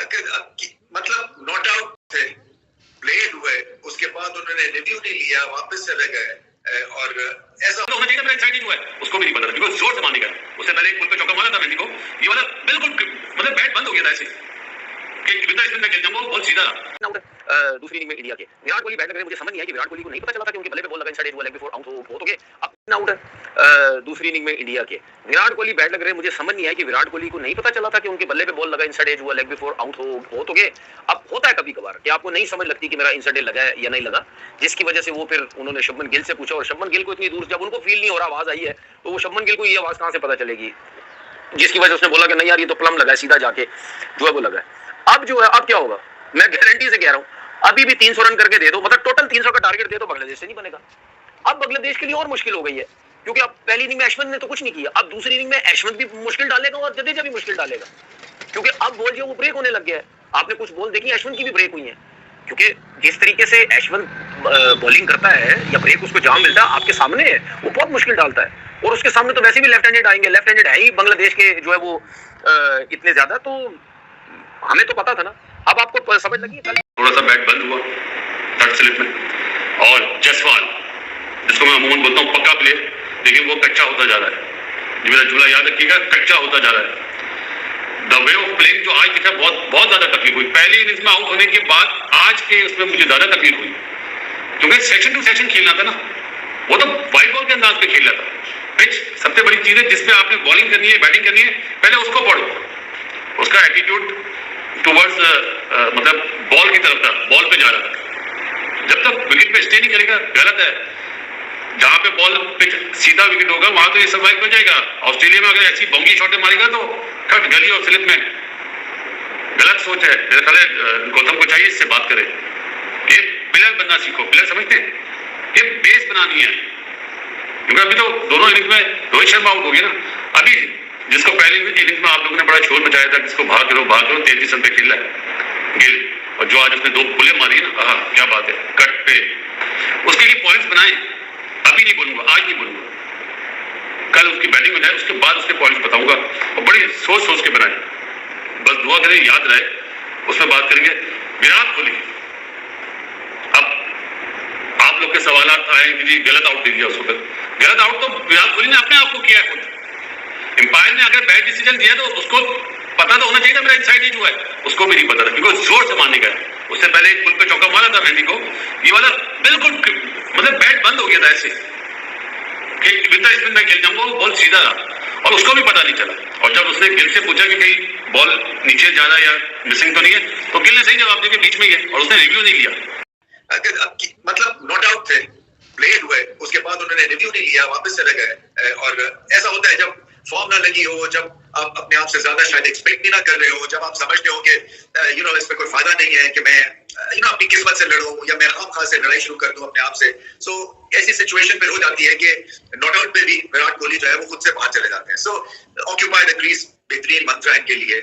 मतलब not out थे, played हुए, उसके बाद उन्होंने रिव्यू नहीं लिया, वापस चले गए। और ऐसा तो होना चाहिए था, एक्साइटिंग हुआ है उसको भी नहीं पता था क्योंकि जोर से मारने का उससे पहले एक पुल पे चौका मारा था मेहंदी को। ये वाला बिल्कुल मतलब बैट बंद हो गया था ऐसे कि विंडर स्पिन में खेल जाऊंगा बहुत सीधा दूसरी इनिंग में इंडिया के विराट कोहली बैट लग रहे, मुझे समझ नहीं आया कि विराट कोहली को नहीं पता चला था कि उनके बल्ले पे बॉल लगा इनसाइड एज, वो लेग बिफोर आउट हो तो गए। अब आउट दूसरी इनिंग में इंडिया के विराट कोहली बैट लग रहे, मुझे समझ नहीं आया कि विराट कोहली को नहीं पता चला था कि उनके बल्ले पे बॉल लगा इनसाइड एज, हुआ लेग बिफोर आउट हो तो गए। अब होता है कभी कभार कि आपको नहीं समझ लगती कि मेरा इनसाइड एज लगा है या नहीं लगा, जिसकी वजह से वो फिर उन्होंने शुभमन गिल से पूछा और शुभमन गिल को इतनी दूर जब उनको फील नहीं हो रहा, आवाज आई है तो वो शुभमन गिल को ये आवाज कहां से पता चलेगी, जिसकी वजह से उसने बोला कि नहीं यार ये तो प्लम लगा है, सीधा जाके जो है वो लगा है। अब जो है अब क्या होगा, मैं गारंटी से कह रहा हूं, अभी भी 300 रन करके दे दो, मतलब टोटल 300 का टारगेट दे दो, बांग्लादेश से नहीं बनेगा। अब बांग्लादेश के लिए और मुश्किल हो गई है क्योंकि अब पहली इनिंग में अश्विन ने तो कुछ नहीं किया, अब दूसरी इनिंग में अश्विन भी मुश्किल डालेगा और जडेजा भी मुश्किल डालेगा क्योंकि अब बॉल जो वो ब्रेक होने लग गया है। आपने कुछ बॉल देखी अश्विन की भी ब्रेक हुई है क्योंकि जिस तरीके से अश्विन बॉलिंग करता है या ब्रेक उसको जाम मिलता है आपके सामने है, वो बहुत मुश्किल डालता है। और उसके सामने तो वैसे भी लेफ्ट हैंडेड आएंगे, लेफ्ट हैंडेड है ही बांग्लादेश के जो है वो इतने ज्यादा, तो हमें तो पता था ना। अब आपको समझ लगी थोड़ा सा बैट बंद हुआ थर्ड स्लिप में। और जसवाल जिसको मैं अमूमन बोलता हूँ पक्का प्लेयर, लेकिन वो कच्चा होता जा रहा है। मेरा जुमला याद रखिएगा, कच्चा होता जा रहा है। द वे ऑफ प्लेइंग जो आज दिखा बहुत बहुत ज्यादा तकलीफ हुई। पहली इनिंग्स में आउट होने के बाद आज के उसमें मुझे ज्यादा तकलीफ हुई क्योंकि सेक्शन टू सेक्शन खेलना था ना, वो तो वाइट बॉल के अंदाज पे खेलना था। पिच सबसे बड़ी चीज है जिसपे आपने बॉलिंग करनी है, बैटिंग करनी है, पहले उसको पढ़ो। उसका एटीट्यूड टुवर्ड्स मतलब बॉल की तरफ था, बॉल पे जा रहा था। जब तक विकेट पे स्टे नहीं करेगा गलत है। जहां पे बॉल पिच सीधा विकेट होगा वहां तो ये सर्वाइव कर जाएगा। ऑस्ट्रेलिया में अगर ऐसी बाउंड्री शॉट मारेगा तो कट गली और स्लिप में। गलत सोच है, मेरे ख्याल है गौतम को चाहिए इससे बात करें। ये प्लेयर बनना सीखो, प्लेयर समझते हैं ये बेस बनानी है क्योंकि अभी तो दोनों इनिंग्स में रोहित शर्मा आउट हो गया ना। अभी जिसको पहले इनिंग्स में आप लोगों ने बड़ा शोर मचाया था जिसको भाग करो 33 रन पे खेल रहा है गिल, और जो आज उसने 2 बुले मारी है ना, क्या बात है कट पे, उसके लिए पॉइंट्स बनाए। अभी नहीं बोलूंगा, आज नहीं बोलूंगा, कल उसकी बैटिंग बनाए, उसके बाद उसके पॉइंट्स बताऊंगा और बड़ी सोच सोच के बनाए। बस दुआ करें याद रहे, उसमें बात करेंगे। विराट कोहली, अब आप लोग के सवाल आए कि जी गलत आउट दे दिया उसको, गलत आउट तो विराट कोहली ने अपने आप को किया है खुद। एम्पायर ने अगर बैड डिसीजन दिया तो उसको पता तो होना चाहिए था मेरा इनसाइड एज हुआ है, उसको भी नहीं पता था क्योंकि जोर से मारने का उससे पहले एक पुल पे चौका मारा था मेहंदी को। ये वाला बिल्कुल मतलब बैट बंद हो गया था ऐसे कि विंडर स्पिन में खेल जाऊंगा, वो बॉल सीधा रहा और उसको भी पता नहीं चला। और जब उसने गिल से पूछा कि कहीं बॉल नीचे जा रहा है या मिसिंग तो नहीं है, तो गिल ने सही जवाब दिया कि बीच में ही है और उसने रिव्यू नहीं लिया। मतलब नॉट आउट थे, प्लेड हुए, उसके बाद उन्होंने रिव्यू नहीं लिया, वापस चले गए। और ऐसा होता है जब फॉर्म ना लगी हो, जब आप अपने आप से ज्यादा शायद एक्सपेक्ट भी ना कर रहे हो, जब आप समझते हो कि इसमें कोई फायदा नहीं है कि मैं अपनी किस्मत से लड़ूं या मैं खामखा से लड़ाई शुरू कर दूं अपने आप से। सो ऐसी सिचुएशन फिर हो जाती है कि नॉट आउट पे भी विराट कोहली जो है वो खुद से बाहर चले जाते हैं। सो ऑक्यूपाई द क्रीज बेहतरीन मंत्र इनके लिए।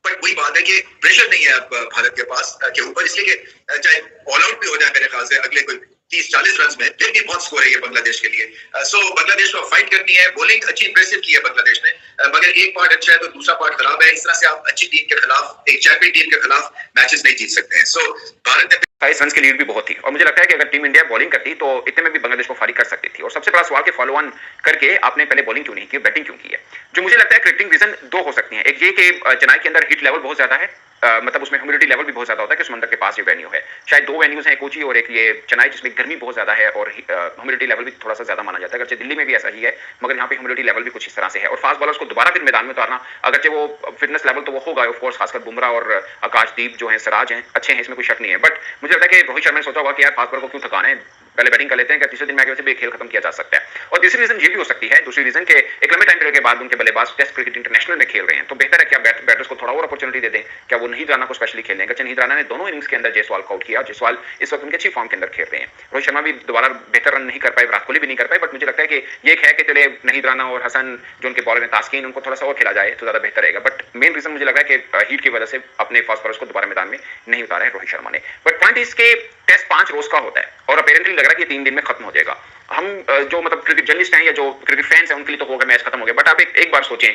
बट वही बात है कि प्रेशर नहीं है अब भारत के पास के ऊपर, इसलिए कि चाहे ऑल आउट भी हो जाए मेरे ख्याल से अगले कोई 30-40 रन में, फिर भी बहुत स्कोर है ये बांग्लादेश के लिए। सो बांग्लादेश को फाइट करनी है। बॉलिंग अच्छी इंप्रेसिव की है बांग्लादेश ने, मगर एक पार्ट अच्छा है तो दूसरा पार्ट खराब है। इस तरह से आप अच्छी टीम के खिलाफ, एक चैंपियन टीम के खिलाफ मैचेस नहीं जीत सकते हैं। सो भारत ने 22 रन की लीड भी बहुत थी और मुझे लगता है कि अगर टीम इंडिया बॉलिंग करती तो इतने में भी बांग्लादेश को फारिग कर सकती थी। और सबसे बड़ा सवाल के फॉलो ऑन करके आपने पहले बॉलिंग क्यों नहीं की, बैटिंग क्यों की है? जो मुझे लगता है क्रिकेटिंग रीजन 2 हो सकती हैं। एक ये कि चेन्नई के अंदर हीट लेवल बहुत ज्यादा है, मतलब उसमें ह्यूमिडिटी लेवल भी बहुत ज्यादा होता है कि समंदर के पास ये वेन्यू है। शायद 2 वेन्यूज हैं, कोची और एक ये चेन्नई, जिसमें गर्मी बहुत ज्यादा है और ह्यूमिडिटी लेवल भी थोड़ा सा ज्यादा माना जाता है। अगरचे दिल्ली में भी ऐसा ही है मगर यहाँ पे ह्यूमिडिटी लेवल भी कुछ इस तरह से है। और फास्ट बॉलर्स को दोबारा फिर मैदान में उतारना, अगरचे वो फिटनेस लेवल तो वो होगा ऑफ कोर्स, खासकर बुमराह और आकाशदीप जो है, सिराज हैं, अच्छे हैं, इसमें कोई शक नहीं है। बट मुझे लगता है कि रोहित शर्मा ने सोचा होगा कि यार फास्ट बॉलर को क्यों थकाना है, पहले बैटिंग कर लेते हैं कि तीसरे दिन मैच से भी खेल खत्म किया जा सकता है। और तीसरी रीजन ये भी हो सकती है, दूसरी रीजन के एक लंबे टाइम पीरियड के बाद उनके बल्लेबाज टेस्ट क्रिकेट इंटरनेशनल में खेल रहे हैं, तो बेहतर है क्या बैटर्स को थोड़ा और अपॉर्चुनिटी दे दें। क्या वो नहीं राना को स्पेशली खेलने का, नहीं राना ने दोनों इनिंग्स के अंदर जयसवाल को आउट किया, जयसवाल इस वक्त उनके अच्छी फॉर्म के अंदर खेल रहे हैं। रोहित शर्मा भी दोबारा बेहतर रन नहीं कर पाए, विराट कोहली भी नहीं कर पाए, बट मुझे लगता है कि ये एक है कि चले नहीं राना और हसन जो उनके बॉलर हैं, तास्किन, उनको थोड़ा सा और खेला जाए तो ज्यादा बेहतर रहेगा। बट मेन रीजन मुझे लगा कि हीट की वजह से अपने फास्ट बॉलर्स को दोबारा मैदान में नहीं उतारा है रोहित शर्मा ने। बट पॉइंट इसके टेस्ट 5 रोज का होता है और अपेरेंटली लग रहा है कि 3 दिन में खत्म हो जाएगा। हम जो मतलब क्रिकेट जर्नलिस्ट हैं या जो क्रिकेट फैंस हैं उनके लिए तो होगा मैच खत्म हो गया, बट आप एक बार सोचें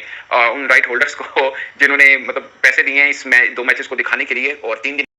उन राइट होल्डर्स को जिन्होंने मतलब पैसे दिए हैं इस 2 मैचेस को दिखाने के लिए और 3 दिन